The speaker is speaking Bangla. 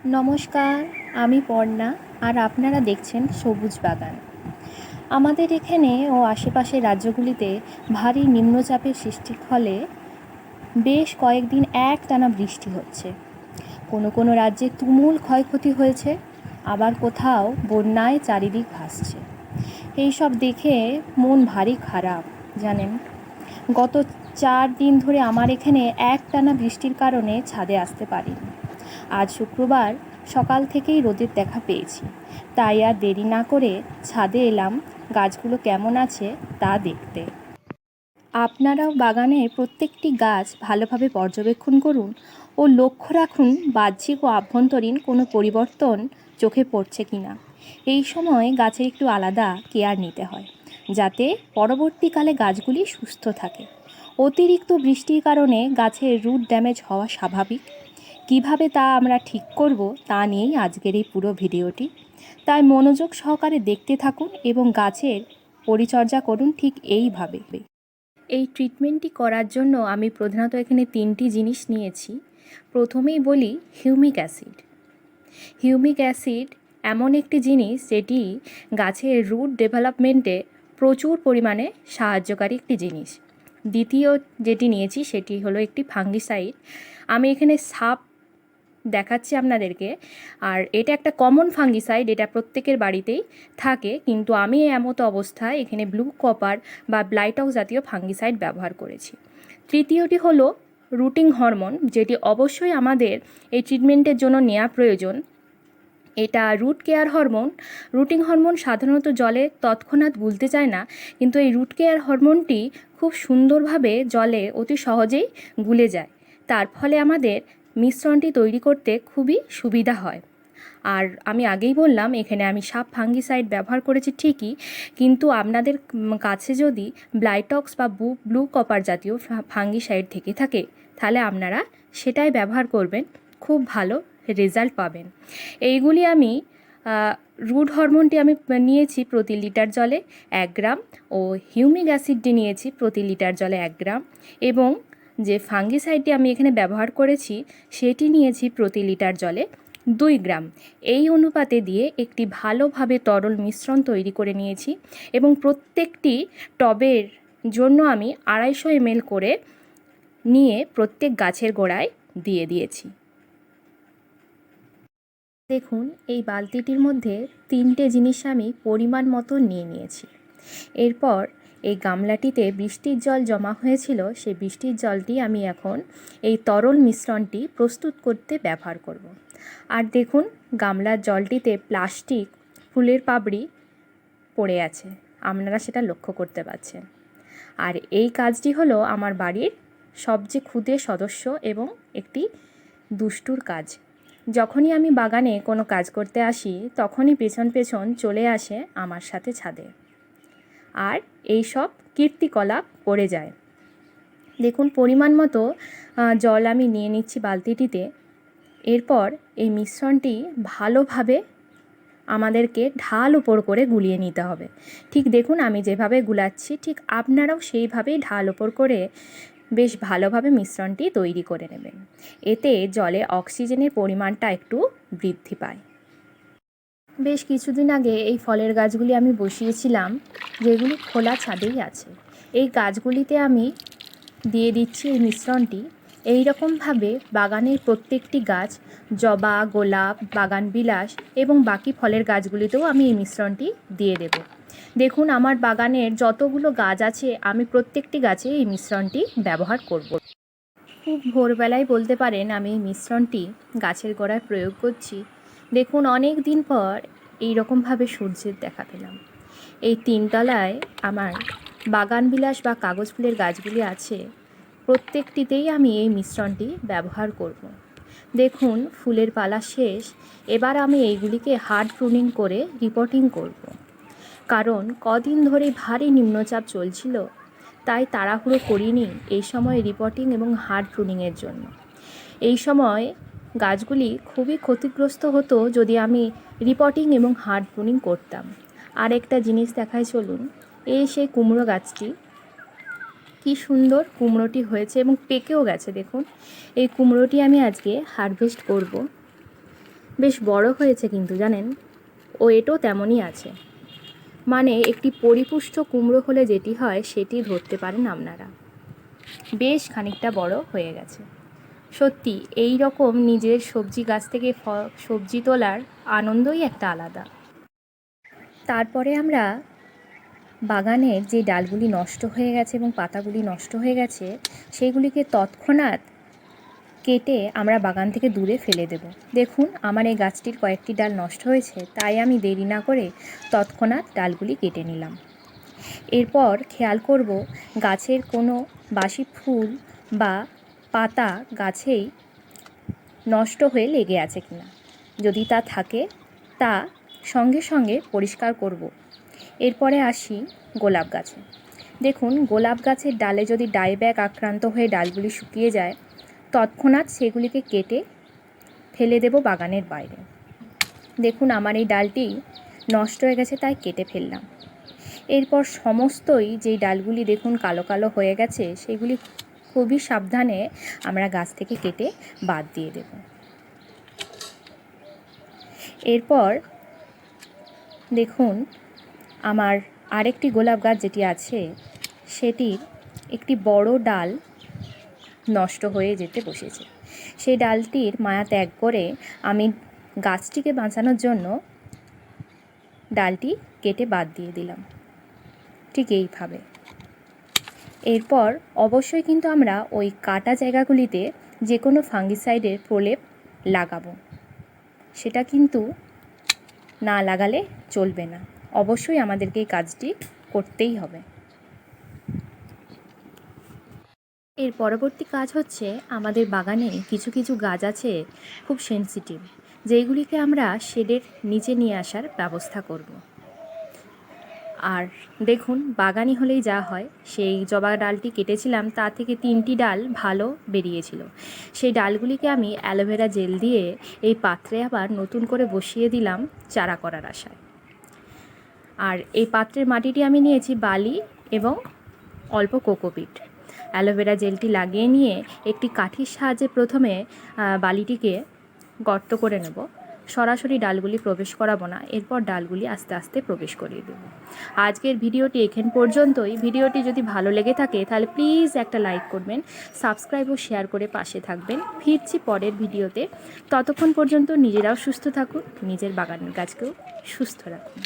নমস্কার, আমি পর্ণা আর আপনারা দেখছেন সবুজ বাগান। আমাদের এখানে ও আশেপাশের রাজ্যগুলিতে ভারী নিম্নচাপের সৃষ্টির ফলে বেশ কয়েকদিন একটানা বৃষ্টি হচ্ছে। কোনো কোনো রাজ্যে তুমুল ক্ষয়ক্ষতি হয়েছে, আবার কোথাও বন্যায় চারিদিক ভাসছে। এইসব দেখে মন ভারী খারাপ জানেন। গত 4 দিন ধরে আমার এখানে একটানা বৃষ্টির কারণে ছাদে আসতে পারিনি। আজ শুক্রবার সকাল থেকেই রোদের দেখা পেয়েছি, তাই আর দেরি না করে ছাদে এলাম গাছগুলো কেমন আছে তা দেখতে। আপনারাও বাগানের প্রত্যেকটি গাছ ভালোভাবে পর্যবেক্ষণ করুন ও লক্ষ্য রাখুন বাহ্যিক ও আভ্যন্তরীণ কোনো পরিবর্তন চোখে পড়ছে কিনা। এই সময় গাছের একটু আলাদা কেয়ার নিতে হয়, যাতে পরবর্তীকালে গাছগুলি সুস্থ থাকে। অতিরিক্ত বৃষ্টির কারণে গাছের রুট ড্যামেজ হওয়া স্বাভাবিক। কিভাবে তা আমরা ঠিক করব তা নিয়েই আজকের এই পুরো ভিডিওটি। তাই মনোযোগ সহকারে দেখতে থাকুন এবং গাছের পরিচর্যা করুন ঠিক এইভাবে। এই ট্রিটমেন্টটি করার জন্য আমি প্রধানত এখানে 3টি জিনিস নিয়েছি। প্রথমেই বলি হিউমিক অ্যাসিড। হিউমিক অ্যাসিড এমন একটি জিনিস যেটি গাছের রুট ডেভেলপমেন্টে প্রচুর পরিমাণে সাহায্যকারী একটি জিনিস। দ্বিতীয় যেটি নিয়েছি সেটি হলো একটি ফাঙ্গিসাইড। আমি এখানে সাপ দেখাচ্ছি আপনাদেরকে, আর এটা একটা কমন ফাঙ্গিসাইড, এটা প্রত্যেকের বাড়িতেই থাকে, কিন্তু আমি এমতো অবস্থায় এখানে ব্লু কপার বা ব্লাইটক্স জাতীয় ফাঙ্গিসাইড ব্যবহার করেছি। তৃতীয়টি হলো রুটিং হরমোন, যেটি অবশ্যই আমাদের এই ট্রিটমেন্টের জন্য নেওয়া প্রয়োজন। এটা root care hormone. Rooting hormone সাধারণত জলে তৎক্ষণাৎ গুলতে চায় না, কিন্তু এই রুট কেয়ার হরমোনটি খুব সুন্দরভাবে জলে অতি সহজেই গুলে যায়। তার ফলে আমাদের মিশ্রণটি তৈরি করতে খুবই সুবিধা হয়। আর আমি আগেই বললাম এখানে আমি সাপ ফাঙ্গিসাইড ব্যবহার করেছি ঠিকই, কিন্তু আপনাদের কাছে যদি ব্লাইটক্স বা ব্লু কপার জাতীয় ফাঙ্গিসাইড থেকে থাকে তাহলে আপনারা সেটাই ব্যবহার করবেন, খুব ভালো রেজাল্ট পাবেন। এইগুলি আমি রুট হরমোনটি আমি নিয়েছি প্রতি লিটার জলে 1 গ্রাম, ও হিউমিক অ্যাসিডটি নিয়েছি প্রতি লিটার জলে 1 গ্রাম, এবং যে ফাঙ্গিসাইডটি আমি এখানে ব্যবহার করেছি সেটি নিয়েছি প্রতি লিটার জলে 2 গ্রাম। এই অনুপাতে দিয়ে একটি ভালোভাবে তরল মিশ্রণ তৈরি করে নিয়েছি, এবং প্রত্যেকটি টবের জন্য আমি 250 ml করে নিয়ে প্রত্যেক গাছের গোড়ায় দিয়ে দিয়েছি। দেখুন, এই বালতিটির মধ্যে 3টে জিনিস আমি পরিমাণ মতো নিয়ে নিয়েছি। এরপর এই গামলাটিতে বৃষ্টির জল জমা হয়েছিল, সেই বৃষ্টির জলটি আমি এখন এই তরল মিশ্রণটি প্রস্তুত করতে ব্যবহার করব। আর দেখুন, গামলার জলটিতে প্লাস্টিক ফুলের পাপড়ি পড়ে আছে, আপনারা সেটা লক্ষ্য করতে পারছেন। আর এই কাজটি হলো আমার বাড়ির সবচেয়ে ক্ষুদে সদস্য এবং একটি দুষ্টুর কাজ। যখনই আমি বাগানে কোনো কাজ করতে আসি তখনই পেছন পেছন চলে আসে আমার সাথে ছাদে, আর এই সব কীর্তিকলাপ করে যায়। দেখুন, পরিমাণ মতো জল আমি নিয়ে নিচ্ছি বালতিটিতে। এরপর এই মিশ্রণটি ভালোভাবে আমাদেরকে ঢাল উপর করে গুলিয়ে নিতে হবে। ঠিক দেখুন, আমি যেভাবে গুলাচ্ছি ঠিক আপনারাও সেইভাবেই ঢাল উপর করে বেশ ভালোভাবে মিশ্রণটি তৈরি করে নেবেন। এতে জলে অক্সিজেনের পরিমাণটা একটু বৃদ্ধি পায়। বেশ কিছুদিন আগে এই ফলের গাছগুলি আমি বসিয়েছিলাম, যেগুলি খোলা ছাদেই আছে। এই গাছগুলিতে আমি দিয়ে দিচ্ছি এই মিশ্রণটি। এই রকমভাবে বাগানের প্রত্যেকটি গাছ, জবা, গোলাপ, বাগান বিলাস এবং বাকি ফলের গাছগুলিতেও আমি এই মিশ্রণটি দিয়ে দেব। দেখুন, আমার বাগানের যতগুলো গাছ আছে আমি প্রত্যেকটি গাছে এই মিশ্রণটি ব্যবহার করব। খুব ভোরবেলায় বলতে পারেন আমি এই মিশ্রণটি গাছের গোড়ায় প্রয়োগ করছি। দেখুন, অনেক দিন পর এই রকমভাবে সূর্যের দেখা পেলাম। এই 3 তলায় আমার বাগান বিলাস বা কাগজ ফুলের গাছগুলি আছে, প্রত্যেকটিতেই আমি এই মিশ্রণটি ব্যবহার করব। দেখুন, ফুলের পালা শেষ। এবার আমি এইগুলিকে হার্ড প্রুনিং করে রিপোর্টিং করব। কারণ কদিন ধরে ভারী নিম্নচাপ চলছিল, তাই তাড়াহুড়ো করিনি এই সময় রিপোর্টিং এবং হার্ড প্রুনিংয়ের জন্য। এই সময় গাছগুলি খুবই ক্ষতিগ্রস্ত হতো যদি আমি রিপোর্টিং এবং হার্ড প্রুনিং করতাম। আর একটা জিনিস দেখায় চলুন, এই সেই কুমড়ো গাছটি, কি সুন্দর কুমড়োটি হয়েছে এবং পেকেও গেছে। দেখুন, এই কুমড়োটি আমি আজকে হারভেস্ট করব। বেশ বড় হয়েছে কিন্তু জানেন, ও এটাও তেমনই আছে। মানে একটি পরিপুষ্ট কুমড়ো হলে যেটি হয় সেটি ধরতে পারেন আপনারা। বেশ খানিকটা বড় হয়ে গেছে। সত্যি এই রকম নিজের সবজি গাছ থেকে সবজি তোলার আনন্দই একটা আলাদা। তারপরে আমরা বাগানের যে ডালগুলি নষ্ট হয়ে গেছে এবং পাতাগুলি নষ্ট হয়ে গেছে সেইগুলিকে তৎক্ষণাৎ কেটে আমরা বাগান থেকে দূরে ফেলে দেব। দেখুন আমার এই গাছটির কয়েকটি ডাল নষ্ট হয়েছে, তাই আমি দেরি না করে তৎক্ষণাৎ ডালগুলি কেটে নিলাম। এরপর খেয়াল করব গাছের কোনো বাসি ফুল বা পাতা গাছেই নষ্ট হয়ে লেগে আছে কিনা। যদি তা থাকে তা সঙ্গে সঙ্গে পরিষ্কার করব। এরপরে আসি গোলাপ গাছে। দেখুন গোলাপ গাছের ডালে যদি ডাইব্যাক আক্রান্ত হয়ে ডালগুলি শুকিয়ে যায়, তৎক্ষণাৎ সেগুলিকে কেটে ফেলে দেব বাগানের বাইরে। দেখুন আমার এই ডালটি নষ্ট হয়ে গেছে তাই কেটে ফেললাম। এরপর সমস্তই যেই ডালগুলি দেখুন কালো কালো হয়ে গেছে সেগুলি খুবই সাবধানে আমরা গাছ থেকে কেটে বাদ দিয়ে দেব। এরপর দেখুন আমার আরেকটি গোলাপ গাছ যেটি আছে সেটির একটি বড় ডাল নষ্ট হয়ে যেতে বসেছে। সেই ডালটির মায়া ত্যাগ করে আমি গাছটিকে বাঁচানোর জন্য ডালটি কেটে বাদ দিয়ে দিলাম। ঠিক এইভাবে এরপর অবশ্যই কিন্তু আমরা ওই কাটা জায়গাগুলিতে যে কোনো ফাঙ্গিসাইডের প্রলেপ লাগাবো। সেটা কিন্তু না লাগালে চলবে না, অবশ্যই আমাদেরকে এই কাজটি করতেই হবে। এর পরবর্তী কাজ হচ্ছে আমাদের বাগানে কিছু কিছু গাছ আছে খুব সেনসিটিভ, যেইগুলিকে আমরা শেডের নিচে নিয়ে আসার ব্যবস্থা করব। আর দেখুন বাগানি হলেই যা হয়, সেই জবা ডালটি কেটেছিলাম তা থেকে 3টি ডাল ভালো বেরিয়েছিল। সেই ডালগুলিকে আমি অ্যালোভেরা জেল দিয়ে এই পাত্রে আবার নতুন করে বসিয়ে দিলাম চারা করার আশায়। আর এই পাত্রের মাটিটি আমি নিয়েছি বালি এবং অল্প কোকোপিট। অ্যালোভেরা জেলটি লাগিয়ে নিয়ে একটি কাঠির সাহায্যে প্রথমে বালিটিকে গর্ত করে নেব। সরাসরি ডালগুলি প্রবেশ করাবো না, এরপর ডালগুলি আস্তে আস্তে প্রবেশ করিয়ে দেব। আজকের ভিডিওটি এখান পর্যন্তই। ভিডিওটি যদি ভালো লেগে থাকে তাহলে প্লিজ একটা লাইক করবেন, সাবস্ক্রাইব ও শেয়ার করে পাশে থাকবেন। ফিরছি পরের ভিডিওতে। ততক্ষণ পর্যন্ত নিজেরাও সুস্থ থাকুন, নিজের বাগানের গাছকেও সুস্থ রাখুন।